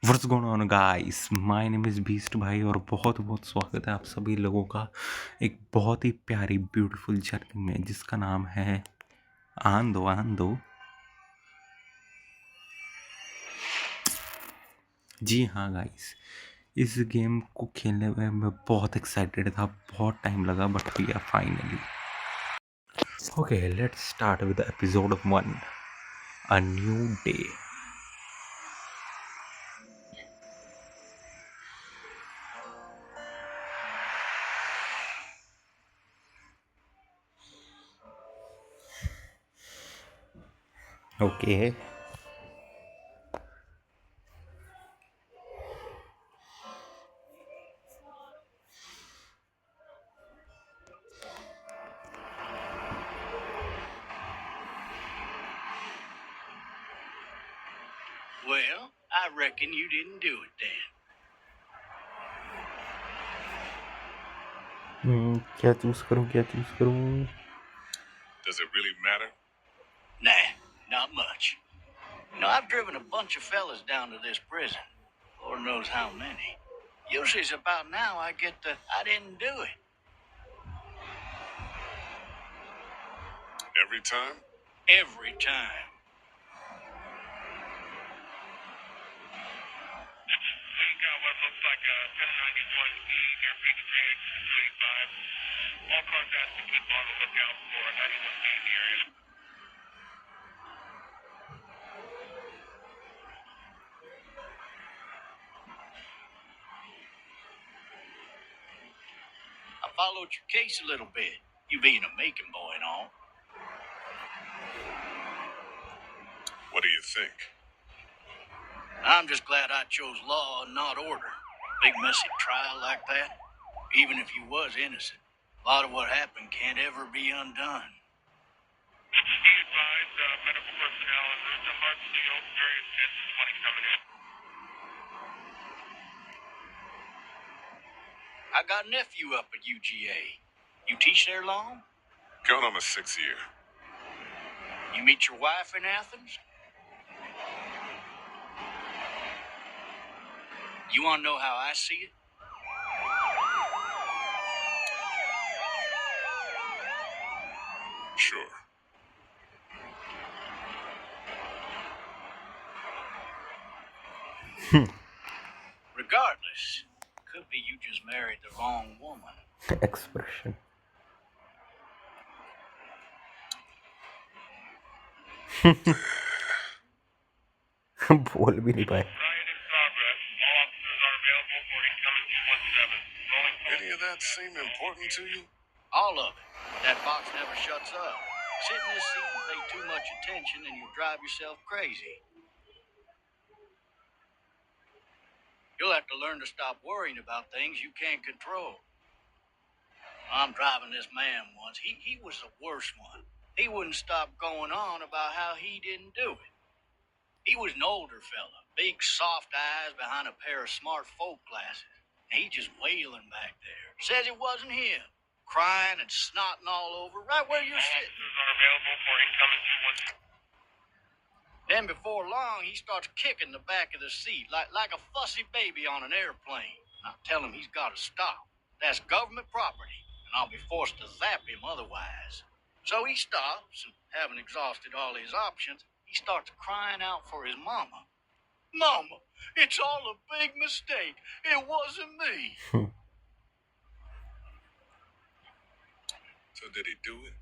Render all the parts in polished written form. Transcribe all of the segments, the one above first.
What's going on guys, my name is beast भाई, और बहुत बहुत स्वागत है आप सभी लोगों का एक बहुत ही प्यारी ब्यूटीफुल जर्नी में जिसका नाम है आंदो आंदो। जी हाँ गाइस, इस गेम को खेलने में मैं बहुत एक्साइटेड था, बहुत टाइम लगा, but we are finally okay. Let's start with episode 1, a new day. Okay, Well, I reckon you didn't do it then. क्या चूज करूँ, क्या चूज करूँ? Does it really matter? Nah, not much. I've driven a bunch of fellas down to this prison. Lord knows how many. Usually it's about now I get the, I didn't do it. Every time? Every time. We got what looks like a 1091 E near Peachtree exit 25. All cars asked to keep on the lookout for a 91 E in the area. I followed your case a little bit, you being a Macon boy and all. What do you think? I'm just glad I chose law and not order. Big messy trial like that, even if you was innocent, a lot of what happened can't ever be undone. Be advised, medical personnel en route to Hartsfield, various 10 to 20 coming in. I got a nephew up at UGA. You teach there long? Going on my 6th year. You meet your wife in Athens? You want to know how I see it? Sure. Regardless, could be you just married the wrong woman. Expression बोल भी नहीं पाए। Riot in progress. All officers are available for incoming 217. Any of that seem important to you? All of it. That box never shuts up. Sit in this seat and pay too much attention and you'll drive yourself crazy. You'll have to learn to stop worrying about things you can't control. I'm driving this man once. He was the worst one. He wouldn't stop going on about how he didn't do it. He was an older fella, big soft eyes behind a pair of smart folk glasses. He just wailing back there. Says it wasn't him. Crying and snotting all over, right where you're sitting. Officers are available for incoming 212. Then before long, he starts kicking the back of the seat like a fussy baby on an airplane. I tell him he's got to stop. That's government property, and I'll be forced to zap him otherwise. So he stops, and having exhausted all his options, he starts crying out for his mama. Mama, it's all a big mistake. It wasn't me. So did he do it?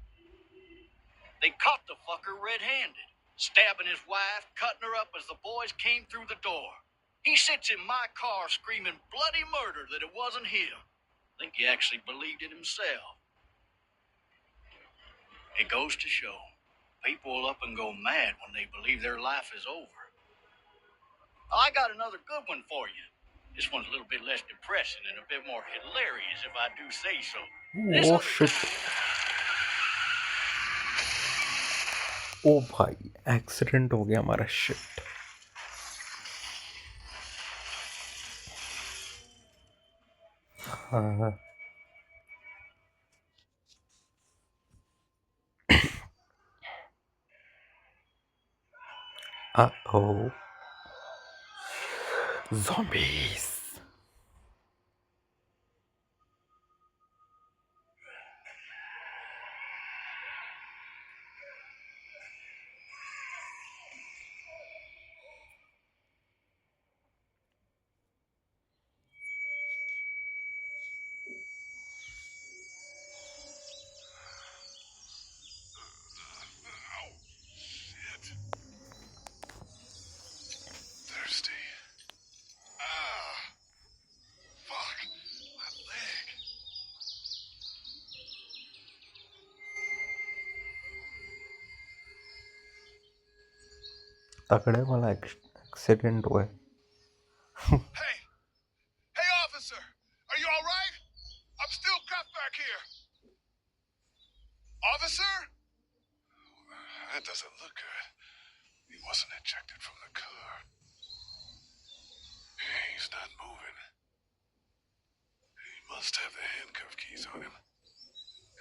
They caught the fucker red-handed, stabbing his wife, cutting her up as the boys came through the door. He sits in my car screaming bloody murder that it wasn't him. I think he actually believed it himself. It goes to show, people will up and go mad when they believe their life is over. I got another good one for you. This one's a little bit less depressing and a bit more hilarious, if I do say so. Oh shit! ओ भाई, accident हो गया हमारा। Shit. हाँ। ओ Zombies. Ow! Shit. Thirsty. Ah! Fuck! My leg. तगड़े वाला accident हुआ है. Hey! Hey, officer! Are you alright? I'm still cuffed back here. Officer? That doesn't look good. He wasn't ejected from the car. He's not moving. He must have the handcuff keys on him.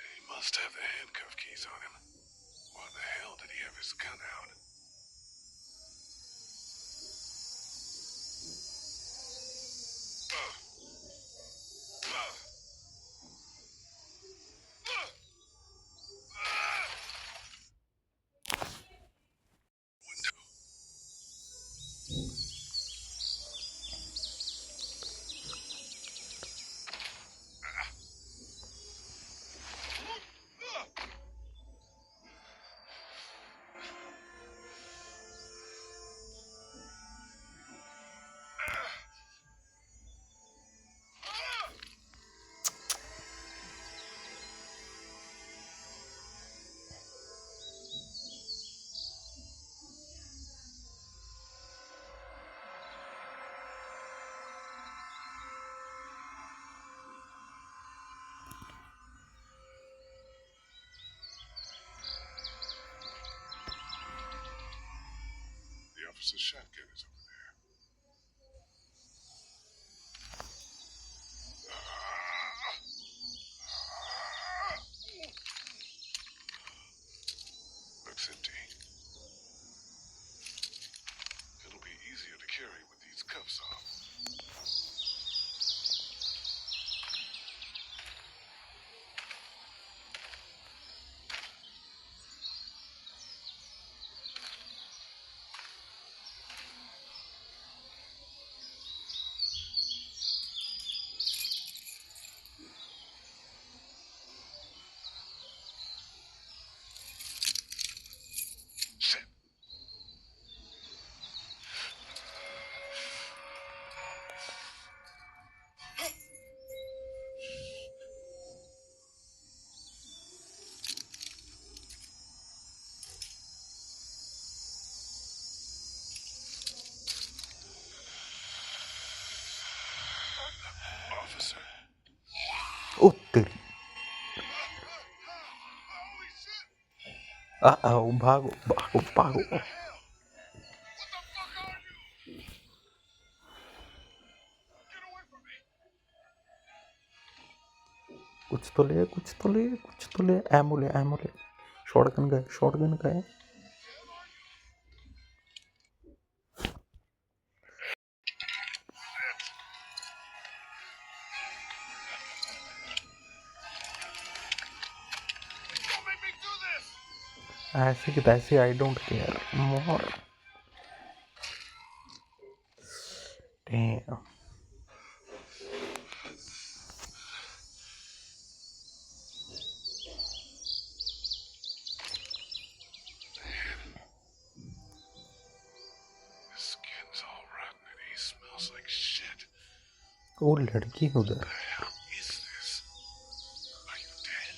He must have the handcuff keys on him. Why the hell did he have his gun out? The officer's shotgun is over there. Looks empty. It'll be easier to carry with these cuffs off. Shit. Officer? ओ तेरी. Holy shit! भागो भागो भागो. What the hell? What the fuck are you? Get away from me! कुछ तो ले कुछ तो ले कुछ तो ले. एमो ले एमो ले. शॉटगन गए. Don't make me do this! ऐसे कि तैसे I don't care more. Damn. His skin's all rotten and he smells like shit. वो लड़की है उधर. What the hell is this? Are you dead?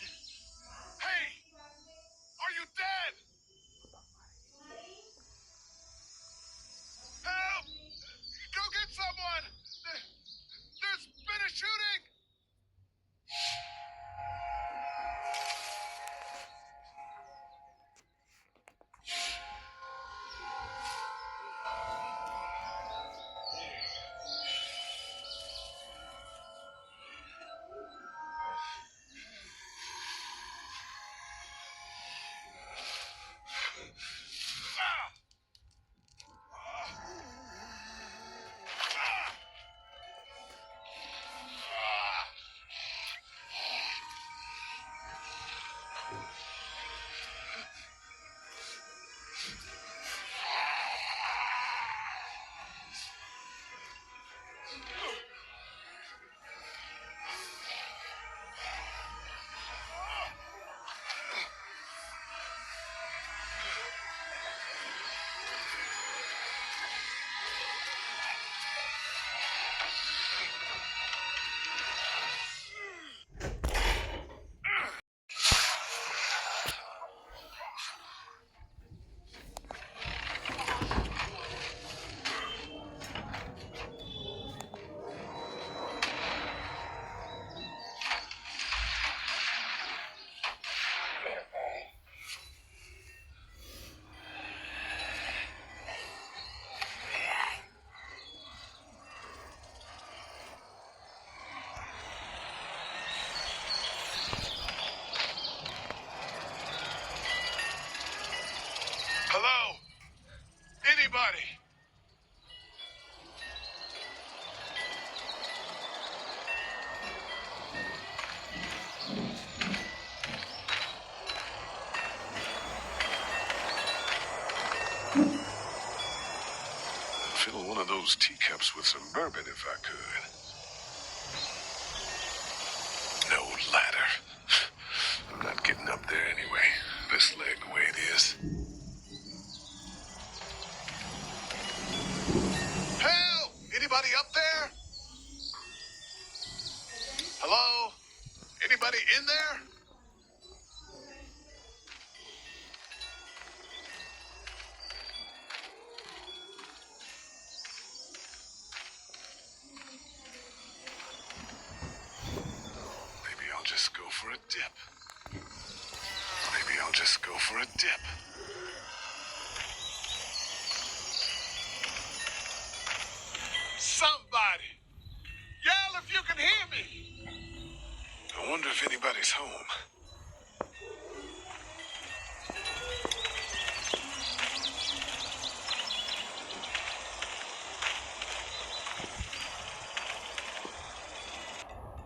Hey! Are you dead? Help! Go get someone! There's been a shooting! fill one of those teacups with some bourbon if I could. No ladder. I'm not getting up there anyway. This leg the way it is. Help! Anybody up there? Hello? Anybody in there? Maybe I'll just go for a dip. Maybe I'll just go for a dip. Somebody! Yell if you can hear me! I wonder if anybody's home.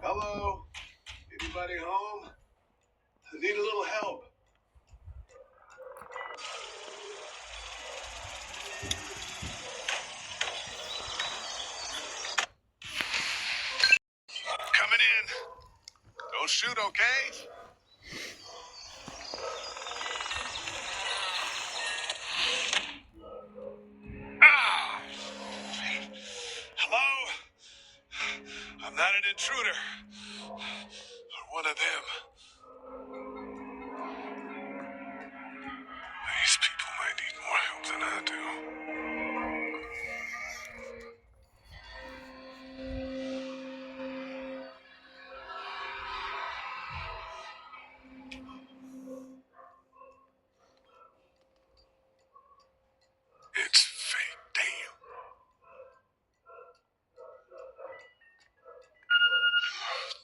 Hello? Anybody home? I need a little help. Coming in. Don't shoot, okay? Ah! Hello? I'm not an intruder. Or one of them. These people might need more help than I do. It's fake. Damn.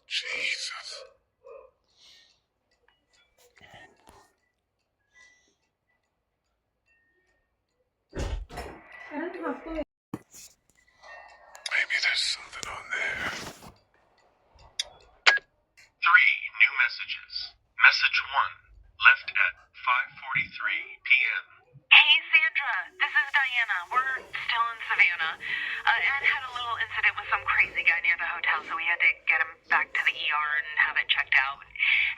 Jesus. Maybe there's something on there. 3 new messages. Message 1, left at 5:43 p.m. Hey, Sandra. This is Diana. We're still in Savannah. Ed had a little incident with some crazy guy near the hotel, so we had to get him back to the ER and have it checked out.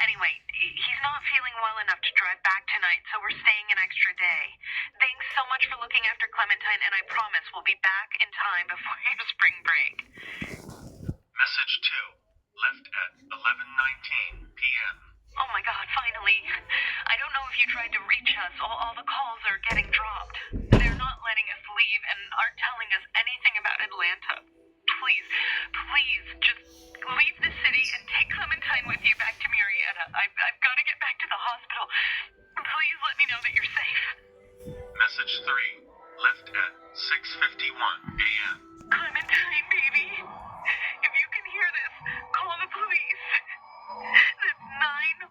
Anyway, he's not feeling well enough to drive back tonight, so we're staying an extra day. Thanks so much for looking after Clementine, and I promise we'll be back in time before your spring break. Message 2, left at 11:19 p.m. Oh my God, finally. I don't know if you tried to reach us. All the calls are getting dropped. They're not letting us leave and aren't telling us anything about Atlanta. Please, please, just leave the city and take Clementine with you back to Marietta. I've got to get back to the hospital. Please let me know that you're safe. Message 3, left at 6:51 a.m. Clementine, baby. If you can hear this, call the police. That's 911.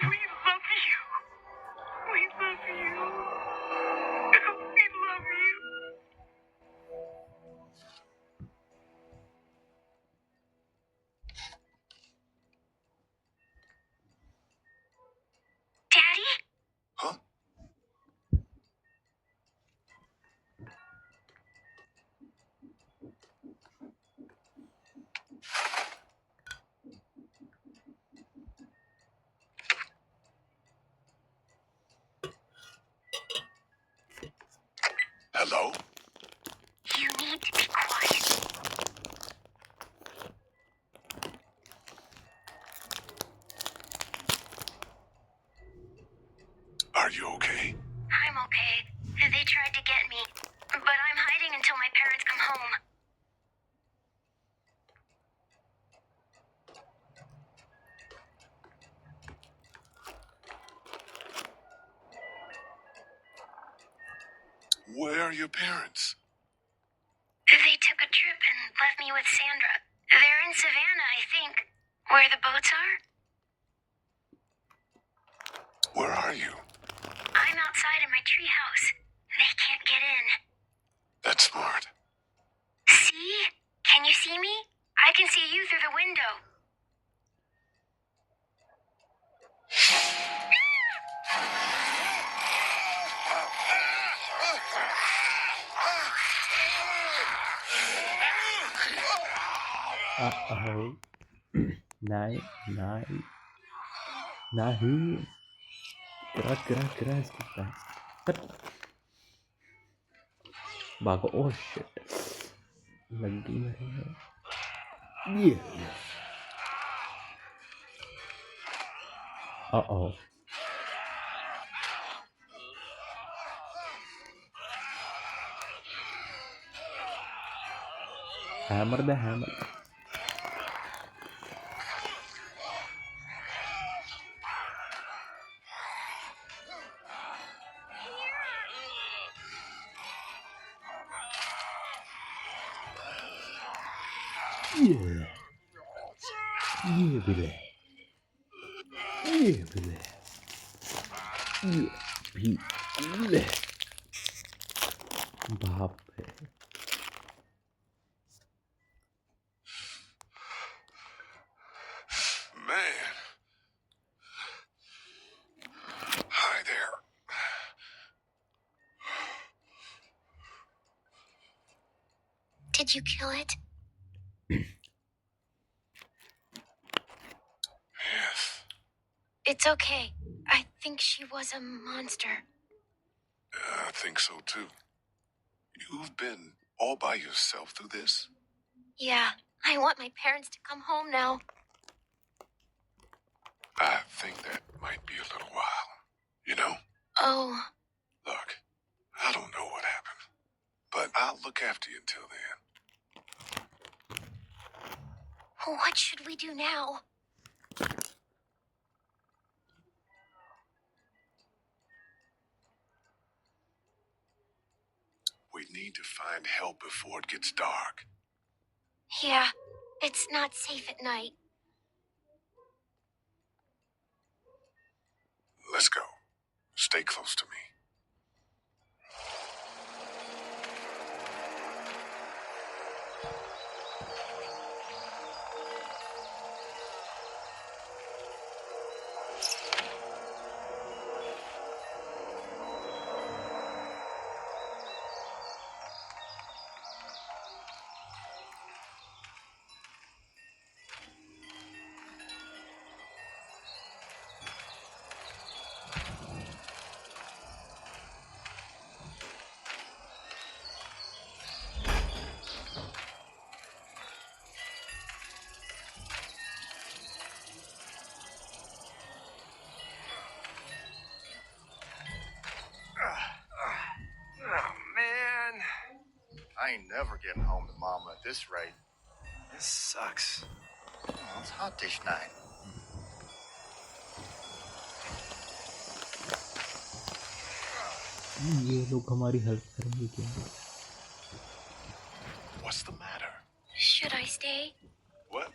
We love you. We love you. We love you. Daddy? Huh? Hello? You need to be quiet. Are you okay? I'm okay. They tried to get me, but I'm hiding until my parents come home. Where are your parents? They took a trip and left me with Sandra. They're in Savannah, I think. Where the boats are? Where are you? I'm outside in my treehouse. They can't get in. That's smart. See? Can you see me? I can see you through the window. Uh-oh. Nine, nine, nine. करा इसको पैर भागो oh shit लग गई मेरे ये uh-oh hammer the hammer yeah ये भी ले बाप रे Man. Hi there. Did you kill it? Yes. It's okay. I think she was a monster. I think so too. You've been all by yourself through this? Yeah, I want my parents to come home now. I think that might be a little while. You know? Oh, Look, I don't know what happened, but I'll look after you until then. what should we do now? We need to find help before it gets dark. Yeah, it's not safe at night. Let's go. Stay close to me. Oh, man. I ain't never getting home to Mama at this rate. This sucks. Oh, it's hot this night. ये लोग हमारी help करेंगे क्या What's the matter? Should I stay? What?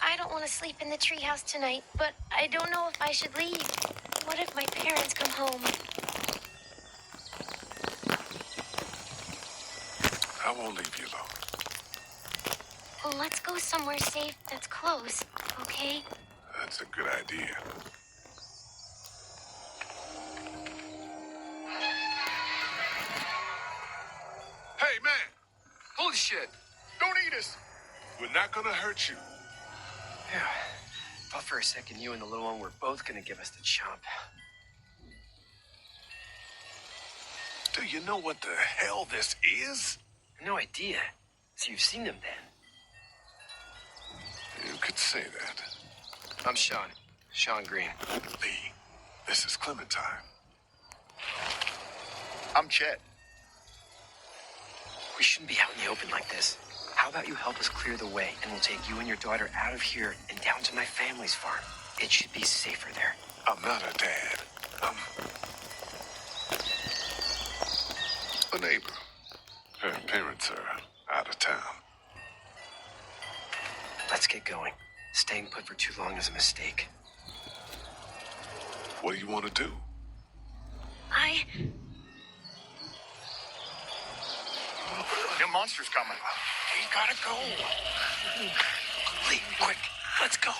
I don't want to sleep in the treehouse tonight, but I don't know if I should leave. What if my parents come home? I won't leave you alone. Well, let's go somewhere safe that's close, okay? That's a good idea. Hey, man! Holy shit. Don't eat us! We're not gonna hurt you. Yeah. Thought for a second you and the little one were both gonna give us the chomp. Do you know what the hell this is? No idea. So you've seen them then? You could say that. I'm Sean. Sean Green. Lee, this is Clementine. I'm Chet. We shouldn't be out in the open like this. How about you help us clear the way, and we'll take you and your daughter out of here and down to my family's farm. It should be safer there. I'm not a dad. I'm a neighbor. Her parents are out of town. Let's get going. Staying put for too long is a mistake. What do you want to do? Them monster's coming. We gotta go. Lee, quick, let's go.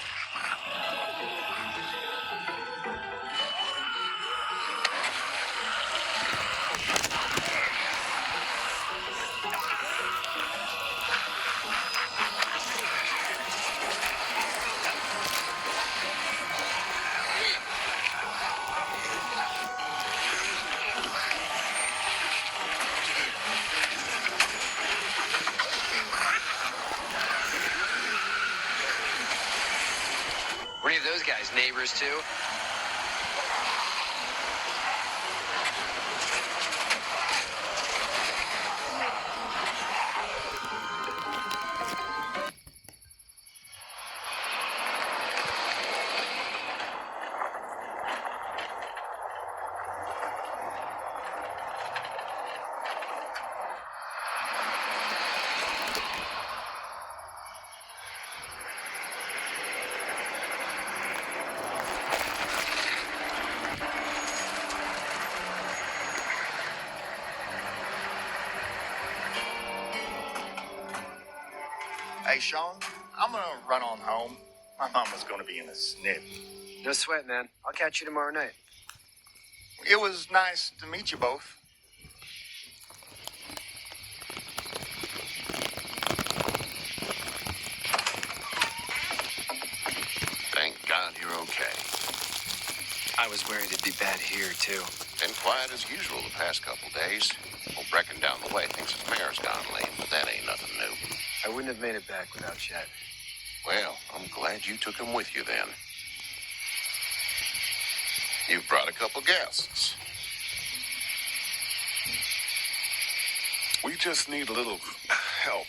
guys neighbors too? Hey, Sean, I'm gonna run on home. My mama's gonna be in a snip. No sweat, man. I'll catch you tomorrow night. It was nice to meet you both. Thank God you're okay. I was worried it'd be bad here, too. Been quiet as usual the past couple days. Well, Brecken down the way thinks his mare's gone lame, but that ain't nothing new. I wouldn't have made it back without Chet. Well, I'm glad you took him with you then. You've brought a couple guests. We just need a little help.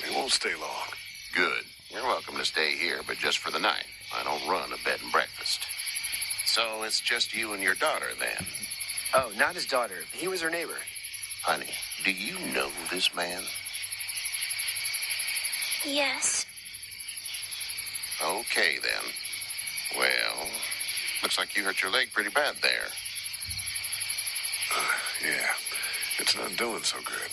We won't stay long. Good. You're welcome to stay here, but just for the night. I don't run a bed and breakfast. So it's just you and your daughter then. Oh, not his daughter. He was her neighbor. Honey, do you know this man? Yes. Okay, then. Well, looks like you hurt your leg pretty bad there. Yeah, it's not doing so good.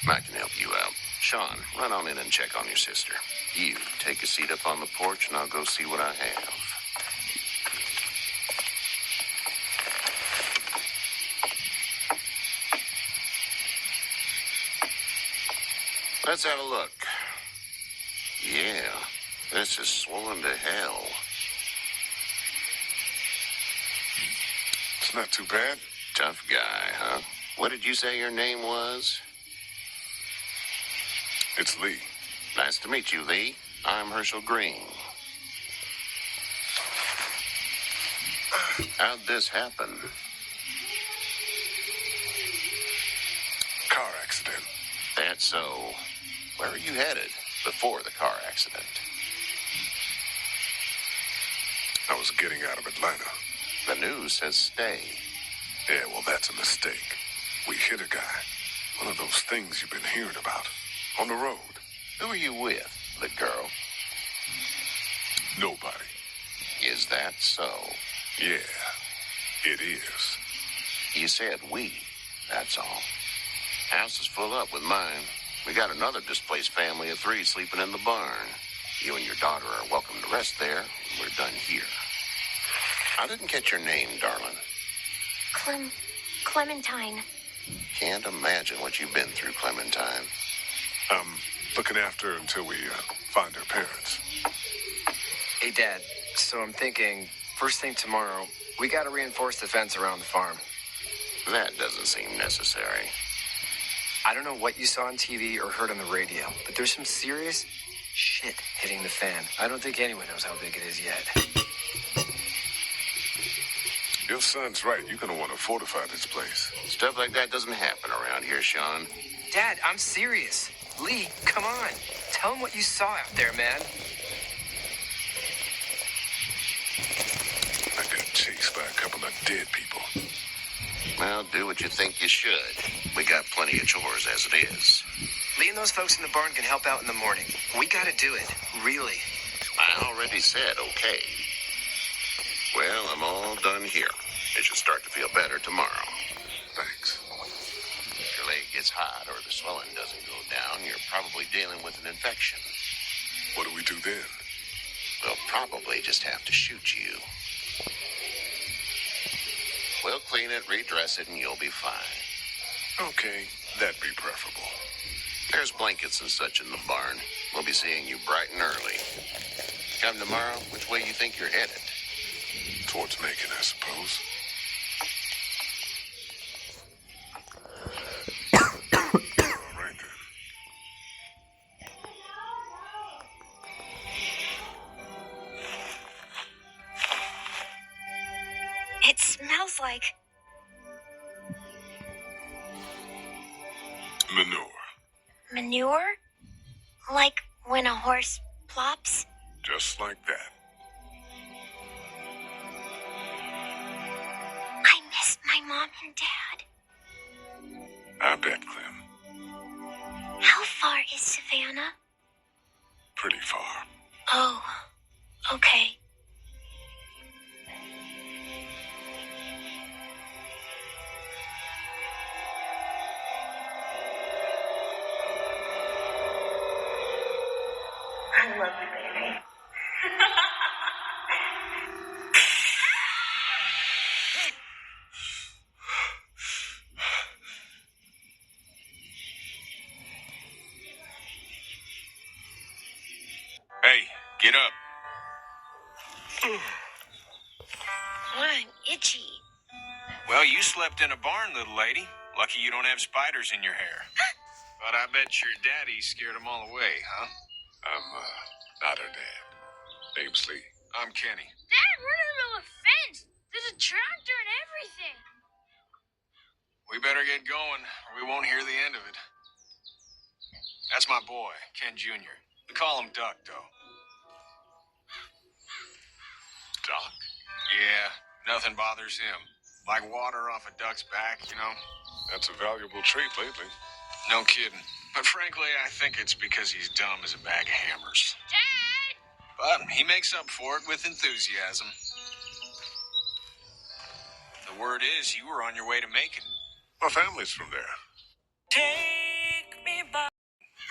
I can help you out. Sean, run on in and check on your sister. You take a seat up on the porch and I'll go see what I have. Let's have a look. Yeah, this is swollen to hell. It's not too bad. Tough guy, huh? What did you say your name was? It's Lee. Nice to meet you, Lee. I'm Herschel Green. How'd this happen? Car accident. That's so. Where are you headed before the car accident? I was getting out of Atlanta. The news says stay. Yeah, well, that's a mistake. We hit a guy. One of those things you've been hearing about. On the road. Who are you with? The girl? Nobody. Is that so? Yeah, it is. You said we. That's all. House is full up with mine. We got another displaced family of 3 sleeping in the barn. You and your daughter are welcome to rest there. We're done here. I didn't catch your name, darling. Clementine. Can't imagine what you've been through, Clementine. I'm looking after her until we find her parents. Hey, Dad. So I'm thinking, first thing tomorrow, we gotta reinforce the fence around the farm. That doesn't seem necessary. I don't know what you saw on TV or heard on the radio, but there's some serious shit hitting the fan. I don't think anyone knows how big it is yet. Your son's right. You're gonna want to fortify this place. Stuff like that doesn't happen around here, Sean. Dad, I'm serious. Lee, come on. Tell him what you saw out there, man. I got chased by a couple of dead people. Well, do what you think you should. We got plenty of chores as it is. Lee and those folks in the barn can help out in the morning. We gotta do it. Really. I already said okay. Well, I'm all done here. It should start to feel better tomorrow. Thanks. If your leg gets hot or the swelling doesn't go down, you're probably dealing with an infection. What do we do then? We'll probably just have to shoot you. We'll clean it, redress it, and you'll be fine. Okay, that'd be preferable. There's blankets and such in the barn. We'll be seeing you bright and early. Come tomorrow, which way you think you're headed? Towards Macon, I suppose. All right, then. Manure. Manure? Like when a horse plops? Just like that. I miss my mom and dad. I bet, Clem. How far is Savannah? Pretty far. Oh, okay. I love you, baby. Hey, get up. I'm itchy. Well, you slept in a barn, little lady. Lucky you don't have spiders in your hair. But I bet your daddy scared them all away, huh? I'm, not her dad. Name's Lee. I'm Kenny. Dad, we're in the middle of a fence. There's a tractor and everything. We better get going, or we won't hear the end of it. That's my boy, Ken Jr. We call him Duck, though. Doc? Yeah, nothing bothers him. Like water off a duck's back, you know? That's a valuable trait lately. No kidding. But frankly, I think it's because he's dumb as a bag of hammers. Dad! But he makes up for it with enthusiasm. The word is you were on your way to Macon. My family's from there.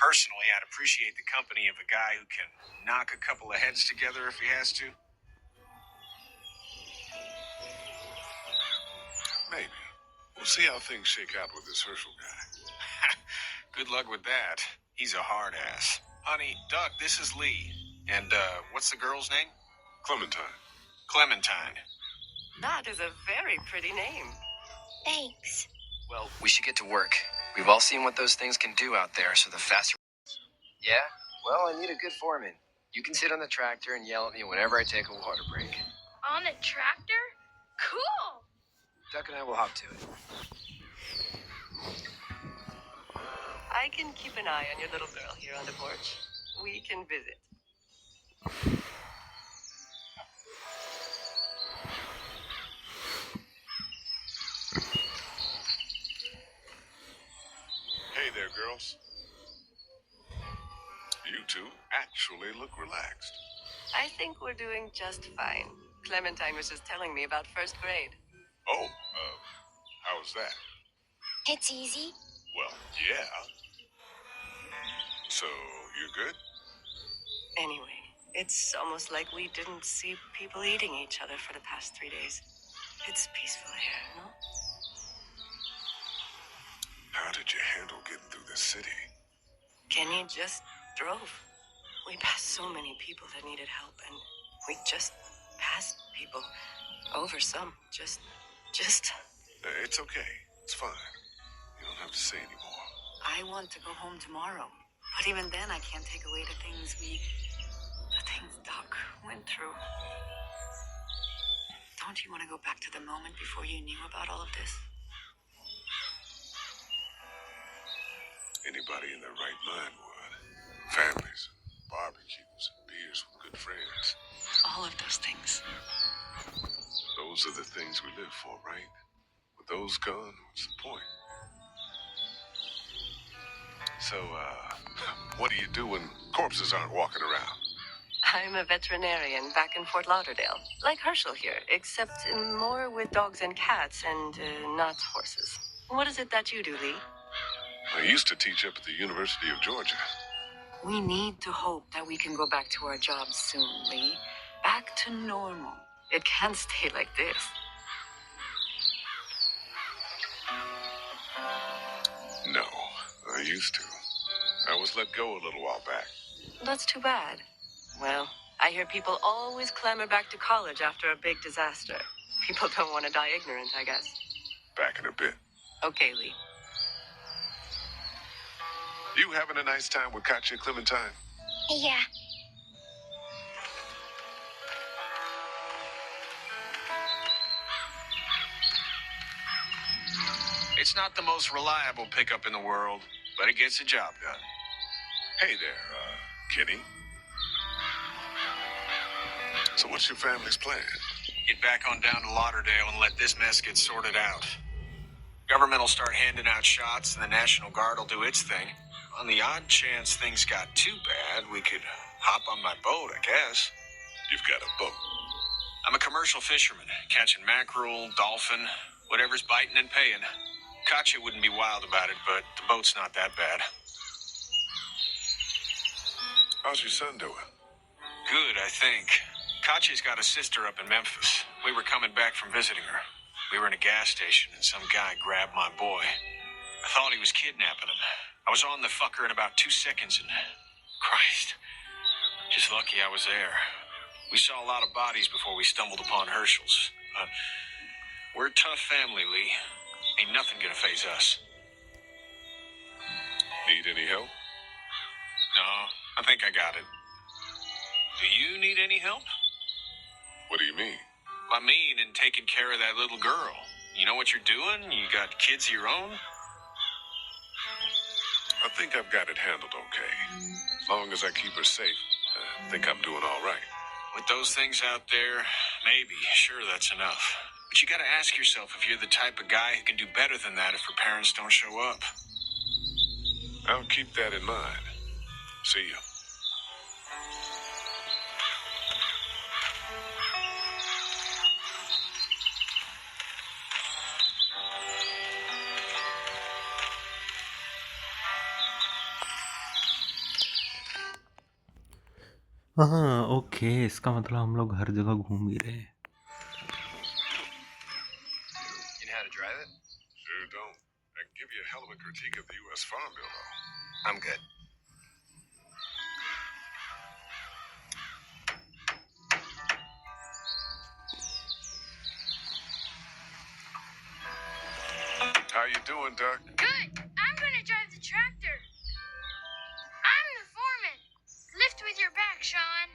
Personally, I'd appreciate the company of a guy who can knock a couple of heads together if he has to. Maybe. We'll see how things shake out with this Herschel guy. Good luck with that. He's a hard ass. Honey, Duck, this is Lee. And, what's the girl's name? Clementine. Clementine. That is a very pretty name. Thanks. Well, we should get to work. We've all seen what those things can do out there, so the faster... Yeah? Well, I need a good foreman. You can sit on the tractor and yell at me whenever I take a water break. On the tractor? Cool! Duck and I will hop to it. I can keep an eye on your little girl here on the porch. We can visit. Hey there, girls. You two actually look relaxed. I think we're doing just fine. Clementine was just telling me about first grade. Oh, how was that? It's easy. Well, yeah. So, you're good? Anyway, it's almost like we didn't see people eating each other for the past 3 days. It's peaceful here, no? How did you handle getting through the city? Kenny just drove. We passed so many people that needed help, and we just passed people. Over some. Just... It's okay. It's fine. You don't have to say anymore. I want to go home tomorrow. But even then, I can't take away the things Doc went through. Don't you want to go back to the moment before you knew about all of this? Anybody in their right mind would. Families, barbecues, beers with good friends. All of those things. Those are the things we live for, right? With those gone, what's the point? So, what do you do when corpses aren't walking around? I'm a veterinarian back in Fort Lauderdale. Like Herschel here, except more with dogs and cats and not horses. What is it that you do, Lee? I used to teach up at the University of Georgia. We need to hope that we can go back to our jobs soon, Lee. Back to normal. It can't stay like this. No, I used to. I was let go a little while back. That's too bad. Well, I hear people always clamor back to college after a big disaster. People don't want to die ignorant, I guess. Back in a bit. Okay, Lee. You having a nice time with Katya and Clementine? Yeah. It's not the most reliable pickup in the world, but it gets the job done. Hey there, Kenny. So what's your family's plan? Get back on down to Lauderdale and let this mess get sorted out. Government will start handing out shots, and the National Guard will do its thing. On the odd chance things got too bad, we could hop on my boat, I guess. You've got a boat. I'm a commercial fisherman, catching mackerel, dolphin, whatever's biting and paying. Katya wouldn't be wild about it, but the boat's not that bad. How's your son doing? Good, I think. Katya's got a sister up in Memphis. We were coming back from visiting her. We were in a gas station, and some guy grabbed my boy. I thought he was kidnapping him. I was on the fucker in about 2 seconds, and Christ, just lucky I was there. We saw a lot of bodies before we stumbled upon Herschel's. We're a tough family, Lee. Ain't nothing gonna faze us. Need any help? No, I think I got it. Do you need any help? What do you mean? I mean, in taking care of that little girl. You know what you're doing? You got kids of your own? I think I've got it handled okay. As long as I keep her safe, I think I'm doing all right. With those things out there, maybe, sure, that's enough. But you gotta ask yourself if you're the type of guy who can do better than that if her parents don't show up. I'll keep that in mind. See you. हाँ okay, इसका मतलब हम लोग हर जगह घूम ही रहे हैं. You know how to drive it? Sure don't. I can give you a hell of a critique of the U.S. Farm Bill, though. I'm good. How you doing, Doc? Good. I'm gonna drive the tractor. I'm the foreman. Lift with your back, Sean.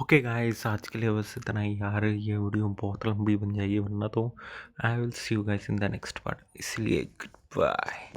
Okay guys, आज के लिए बस इतना ही यार. ये video बहुत लंबी बन जाएगी वरना तो. I will see you guys in the next part. इसलिए गुड बाय.